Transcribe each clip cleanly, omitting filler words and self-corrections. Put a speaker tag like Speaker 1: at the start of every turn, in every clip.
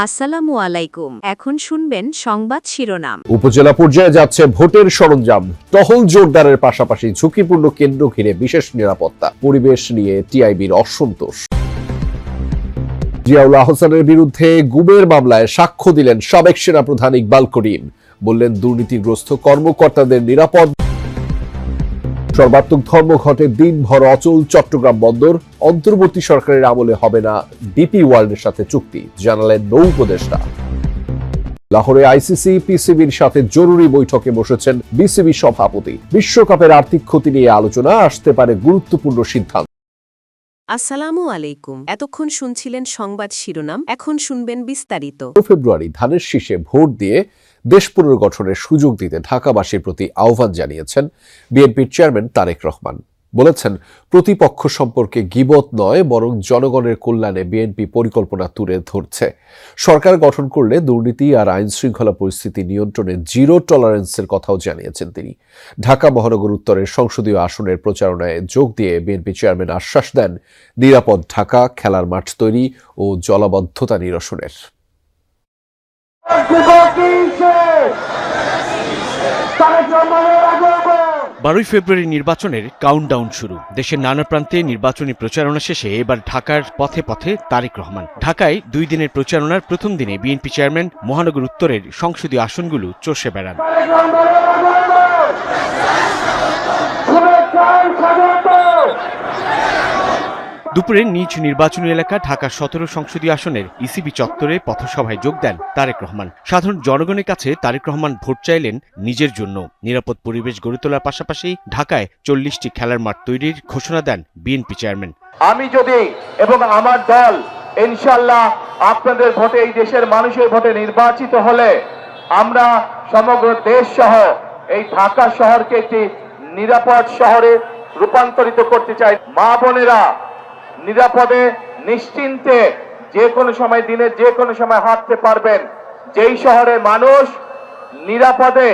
Speaker 1: আসসালামু আলাইকুম। এখন শুনবেন সংবাদ শিরোনাম।
Speaker 2: উপজেলা পর্যায়ে যাচ্ছে ভোটের সরঞ্জাম, টহল জোরদারের পাশাপাশি ঝুঁকিপূর্ণ কেন্দ্র ঘিরে বিশেষ নিরাপত্তা। পরিবেশ নিয়ে টিআইবির অসন্তোষ। জিয়াউল আহসানের বিরুদ্ধে গুমের মামলায় সাক্ষ্য দিলেন সাবেক সেনাপ্রধান ইকবাল করিম। বললেন দুর্নীতিগ্রস্ত কর্মকর্তাদের নিরাপদ। সর্বাত্মক ধর্মঘটে দিনভর অচল চট্টগ্রাম বন্দর। অন্তর্বর্তী সরকারের আমলে হবে না ডিপি ওয়ার্ল্ডের সাথে চুক্তি, জানালেন নৌ উপদেষ্টা। লাহোরে আইসিসি পিসিবির সাথে জরুরি বৈঠকে বসেছেন বিসিবি সভাপতি। বিশ্বকাপের আর্থিক ক্ষতি নিয়ে আলোচনা, আসতে পারে গুরুত্বপূর্ণ সিদ্ধান্ত।
Speaker 1: আসসালামু আলাইকুম। এতক্ষণ শুনছিলেন সংবাদ শিরোনাম, এখন শুনবেন বিস্তারিত।
Speaker 2: ফেব্রুয়ারি ধানের শীষে ভোট দিয়ে দেশ পুনর্গঠনের সুযোগ দিতে ঢাকাবাসীর প্রতি আহ্বান জানিয়েছেন বিএনপির চেয়ারম্যান তারেক রহমান। বলেছেন, প্রতিপক্ষ সম্পর্কে গীবত নয়, বরং জনগণের কল্যাণে বিএনপি পরিকল্পনা তুলে ধরছে। সরকার গঠন করলে দুর্নীতি আর আইন শৃঙ্খলা পরিস্থিতি নিয়ন্ত্রণে জিরো টলারেন্সের কথাও জানিয়েছেন তিনি। ঢাকা মহানগর উত্তরের সংসদীয় আসনের প্রচারণায় যোগ দিয়ে বিএনপি চেয়ারম্যান আশ্বাস দেন নিরাপদ ঢাকা, খেলার মাঠ তৈরি ও জলাবদ্ধতা নিরসনের।
Speaker 3: 12 ফেব্রুয়ারি নির্বাচনের কাউন্টডাউন শুরু। দেশের নানা প্রান্তে নির্বাচনী প্রচারণা শেষে এবার ঢাকার পথে পথে তারেক রহমান। ঢাকায় 2 দিনের প্রচারণার প্রথম দিনে বিএনপি চেয়ারম্যান মহানগর উত্তরের সংসদীয় আসনগুলো চষে বেড়ান। দুপুরে নিজ নির্বাচনী এলাকা ঢাকা 17 সংসদীয় আসনের ইসিবি চত্বরে পথসভায় যোগ দেন তারেক রহমান। সাধারণ জনগণের কাছে তারেক রহমান ভোট চাইলেন নিজের জন্য। নিরাপদ পরিবেশ গড়ে তোলার পাশাপাশি ঢাকায় 40টি খেলার মাঠ তৈরির ঘোষণা দেন বিএনপি চেয়ারম্যান।
Speaker 4: আমি যদি এবং আমার দল ইনশাআল্লাহ আপনাদের ভোটে, এই দেশের মানুষের ভোটে নির্বাচিত হলে আমরা সমগ্র দেশ সহ এই ঢাকা শহরকে একটি নিরাপদ শহরে রূপান্তরিত করতে চাই। মা বোনেরা নিরাপদে নিশ্চিন্তে যে কোনো সময়, দিনের যে কোনো সময় হাঁটতে পারবেন। যেই শহরে মানুষ নিরাপদে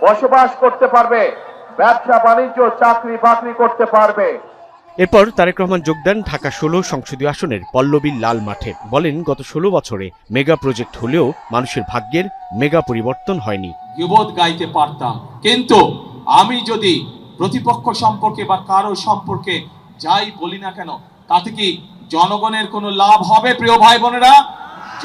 Speaker 4: বসবাস করতে পারবে, ব্যবসা বাণিজ্য চাকরি বাকরি করতে পারবে।
Speaker 3: এরপর তারেক রহমান যোগ দেন ঢাকা 16 সংসদীয় আসনের পল্লবীর লাল মাঠে। বলেন, গত 16 বছরে মেগা প্রজেক্ট হলেও মানুষের ভাগ্যের মেগা পরিবর্তন হয়নি।
Speaker 5: গীবত গাইতে পারতাম, কিন্তু আমি যদি প্রতিপক্ষ সম্পর্কে বা কারো সম্পর্কে যাই বলি না কেন, তাতে কি জনগণের কোনো লাভ হবে? প্রিয় ভাই বোনেরা,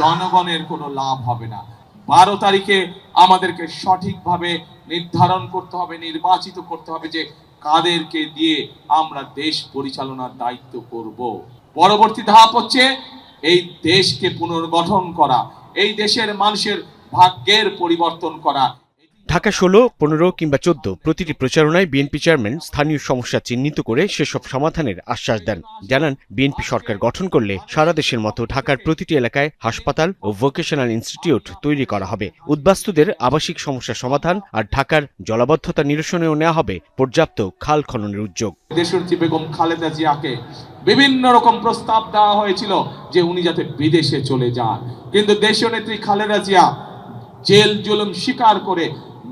Speaker 5: জনগণের কোনো লাভ হবে না। 12 তারিখে আমাদেরকে সঠিকভাবে নির্ধারণ করতে হবে, নির্বাচিত করতে হবে যে কাদেরকে দিয়ে আমরা দেশ পরিচালনার দায়িত্ব করব। পরবর্তী ধাপ হচ্ছে এই দেশকে পুনর্গঠন করা, এই দেশের মানুষের ভাগ্যের পরিবর্তন করা।
Speaker 3: ঢাকা 16, 15 কিংবা 14 প্রতিটি প্রচারণায় বিএনপি চেয়ারম্যান স্থানীয় সমস্যা চিহ্নিত করে সেসব সমাধানের আশ্বাস দেন। জানান, বিএনপি সরকার গঠন করলে সারা দেশের মতো ঢাকার প্রতিটি এলাকায় হাসপাতাল ও ভোকেশনাল ইনস্টিটিউট তৈরি করা হবে। উদ্বাস্তুদের আবাসিক সমস্যা সমাধান আর ঢাকার জলাবদ্ধতা নিরসনেও নেওয়া হবে পর্যাপ্ত খাল খননের উদ্যোগ।
Speaker 5: দেশনেত্রী বেগম খালেদা জিয়াকে বিভিন্ন রকম প্রস্তাব দেওয়া হয়েছিল যে উনি যাতে বিদেশে চলে যান, কিন্তু দেশনেত্রী খালেদা জিয়া জেল জুলুম স্বীকার করে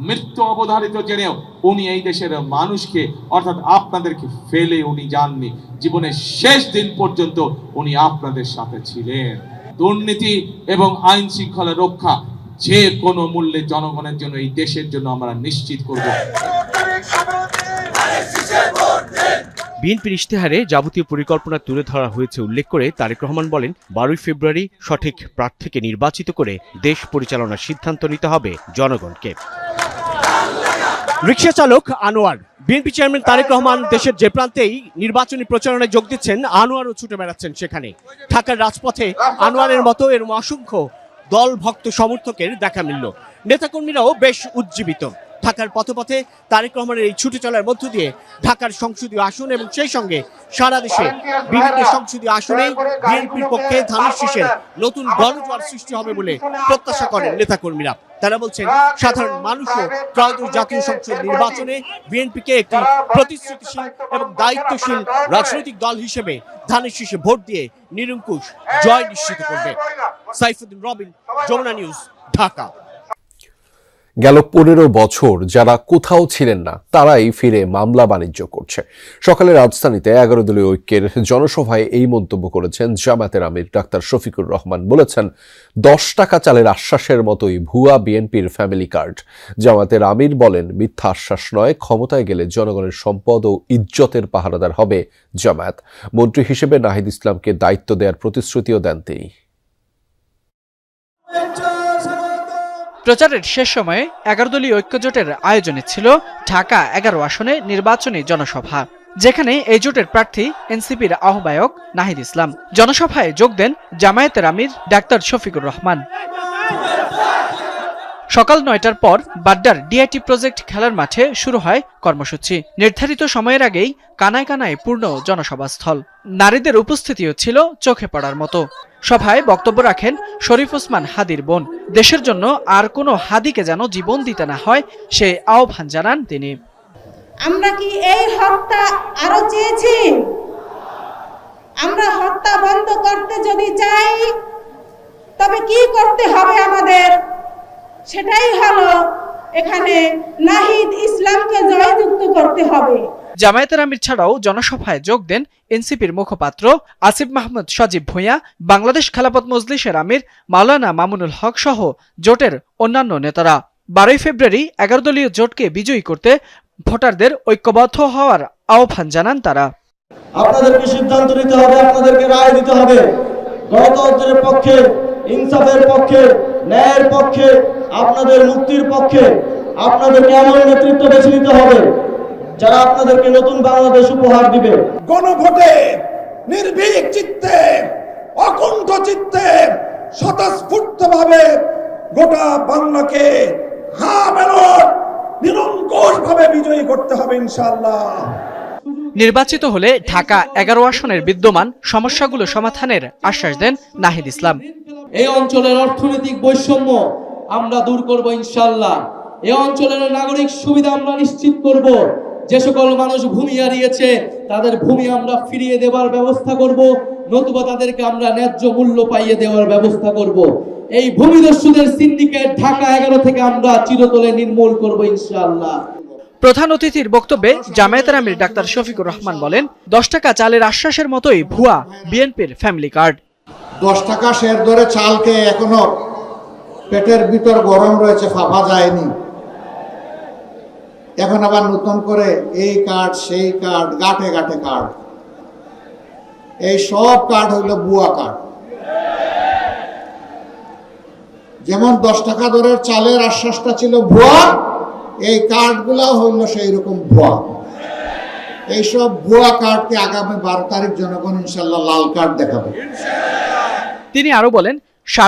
Speaker 5: মৃত্যু অবধারিত জেনেও উনি এই দেশের মানুষকে, অর্থাৎ আপনাদেরকে ফেলে উনি যাননি। জীবনের শেষ দিন পর্যন্ত উনি আপনাদের সাথে ছিলেন। দুর্নীতি এবং আইন শৃঙ্খলা রক্ষা যে কোনো মূল্যে জনগণের জন্য, এই দেশের জন্য আমরা নিশ্চিত করব।
Speaker 3: বিএনপির ইশতেহারে যাবতীয় পরিকল্পনা তুলে ধরা হয়েছে উল্লেখ করে তারেক রহমান বলেন, 12 ফেব্রুয়ারি সঠিক প্রার্থীকে নির্বাচিত করে দেশ পরিচালনার সিদ্ধান্ত নিতে হবে জনগণকে।
Speaker 6: রিকশা চালক আনোয়ার। বিএনপি চেয়ারম্যান তারেক রহমান দেশের যে প্রান্তেই নির্বাচনী প্রচারণায় যোগ দিচ্ছেন, আনোয়ারও ছুটে বেড়াচ্ছেন সেখানে। ঢাকার রাজপথে আনোয়ারের মতো এরকম অসংখ্য দল ভক্ত সমর্থকের দেখা মিলল। নেতাকর্মীরাও বেশ উজ্জীবিত। ঢাকার পথে পথে তারেক রহমানের এই ছুটে চলার মধ্য দিয়ে ঢাকার সংসদীয় আসন এবং সেই সঙ্গে সারা দেশে বিভিন্ন সংসদীয় আসনে বিএনপির পক্ষে ধানের শীষের নতুন গণজোয়ার সৃষ্টি হবে বলে প্রত্যাশা করেন নেতাকর্মীরা। তারা বলছেন, সাধারণ মানুষও ত্রয়োদশ জাতীয় সংসদ নির্বাচনে বিএনপিকে একটি প্রতিশ্রুতিশীল এবং দায়িত্বশীল রাজনৈতিক দল হিসেবে ধানের শীষে ভোট দিয়ে নিরঙ্কুশ জয় নিশ্চিত করবে। সাইফুদ্দিন রবিন, যমুনা নিউজ, ঢাকা।
Speaker 2: গেল 15 বছর যারা কোথাও ছিলেন না তারাই ফিরে মামলা বাণিজ্য করছে। সকালে রাজধানীতে 11 দলীয় ঐক্যের জনসভায় এই মন্তব্য করেছেন জামায়াতের আমির ডাক্তার শফিকুর রহমান। বলেছেন, 10 টাকা চালের আশ্বাসের মতোই ভুয়া বিএনপির ফ্যামিলি কার্ড। জামায়াতের আমির বলেন, মিথ্যা আশ্বাস নয়, ক্ষমতায় গেলে জনগণের সম্পদ ও ইজ্জতের পাহারাদার হবে জামায়াত। মন্ত্রী হিসেবে নাহিদ ইসলামকে দায়িত্ব দেওয়ার প্রতিশ্রুতিও দেন তিনি।
Speaker 7: প্রচারের শেষ সময়ে 11 দলীয় ঐক্যজোটের আয়োজনে ছিল ঢাকা 11 আসনে নির্বাচনী জনসভা, যেখানে এই জোটের প্রার্থী এনসিপির আহ্বায়ক নাহিদ ইসলাম। জনসভায় যোগ দেন জামায়াতের আমির ডাক্তার শফিকুর রহমান। সকাল 9টার পর বাড্ডার ডিআইটি প্রজেক্ট খেলার মাঠে শুরু হয় কর্মসূচি। নির্ধারিত সময়ের আগেই কানায় কানায় পূর্ণ জনসভাস্থল। নারীদের উপস্থিতিও ছিল চোখে পড়ার মতো। সভায় বক্তব্য রাখেন শরীফ ওসমান হাদির বোন। দেশের জন্য আর কোনো হাদিকে যেন জীবন দিতে না হয় সে আহ্বান জানান তিনি।
Speaker 8: আমরা কি এই হত্যা আরো চেয়েছি? আমরা হত্যা বন্ধ করতে যদি চাই তবে কি করতে হবে আমাদের? সেটাই হলো এখানে নাহিদ ইসলামকে জয়যুক্ত করতে হবে।
Speaker 7: জামায়াতের আমির ছাড়াও জনসভায় যোগ দেন এনসিপির মুখপাত্র আসিফ মাহমুদ সজীব ভূঁইয়া, বাংলাদেশ খেলাফত মজলিসের আমির মাওলানা মামুনুল হক সহ জোটের অন্যান্য নেতারা। 12 ফেব্রুয়ারি 11 দলীয় জোটকে বিজয়ী করতে ভোটারদের ঐক্যবদ্ধ হওয়ার আহ্বান জানান তারা।
Speaker 9: আপনাদেরকে সিদ্ধান্ত নিতে হবে, আপনাদেরকে রায় দিতে হবে। গণতন্ত্রের পক্ষে, ইনসাফের পক্ষে, ন্যায়ের পক্ষে, আপনাদের মুক্তির পক্ষে আপনাদেরকে এমন নেতৃত্ব বেছে নিতে হবে যারা আপনাদেরকে নতুন বাংলাদেশ উপহার দিবে।
Speaker 10: গণভোটে নির্ভীক চিত্তে, অকুণ্ঠ চিত্তে, স্বতঃস্ফূর্তভাবে গোটা বাংলাকে নিরঙ্কুশভাবে বিজয়ী করতে হবে ইনশাআল্লাহ।
Speaker 7: নির্বাচিত হলে ঢাকা 11 আসনের বিদ্যমান সমস্যাগুলো সমাধানের আশ্বাস দেন নাহিদ ইসলাম।
Speaker 9: এই অঞ্চলের অর্থনৈতিক বৈষম্য আমরা দূর করব ইনশাআল্লাহ। এই অঞ্চলের নাগরিক সুবিধা আমরা নিশ্চিত করব। যে সকল মানুষ ভূমি হারিয়েছে তাদের ভূমি আমরা ফিরিয়ে দেওয়ার ব্যবস্থা করব, নতুবা তাদেরকে আমরা ন্যায্য মূল্য পাইয়ে দেওয়ার ব্যবস্থা করব। এই ভূমিদস্যুদের সিন্ডিকেট ঢাকা 11 থেকে আমরা চিরতরে নির্মূল করব ইনশাআল্লাহ।
Speaker 7: প্রধান অতিথির বক্তব্যে জামায়াতের আমির ডাক্তার শফিকুর রহমান বলেন, 10 টাকা চালের আশ্বাসের মতোই ভুয়া বিএনপির ফ্যামিলি কার্ড।
Speaker 11: 10 টাকা শের দরে চালকে এখনো পেটের ভিতর গরম রয়েছে, ফাফা যায়নি। এখন আবার নতুন করে এই কার্ড সেই কার্ড, গাঁটে গাঁটে কার্ড, এই সব কার্ড হইল ভুয়া কার্ড। যেমন 10 টাকা দরের চালের আশ্বাসটা ছিল ভুয়া, এই কার্ডগুলা হইল সেই রকম ভুয়া। এইসব ভুয়া কার্ডকে আগামী 12 তারিখ জনগণ ইনশাল্লাহ লাল কার্ড দেখাবে।
Speaker 7: তিনি আরো বলেন,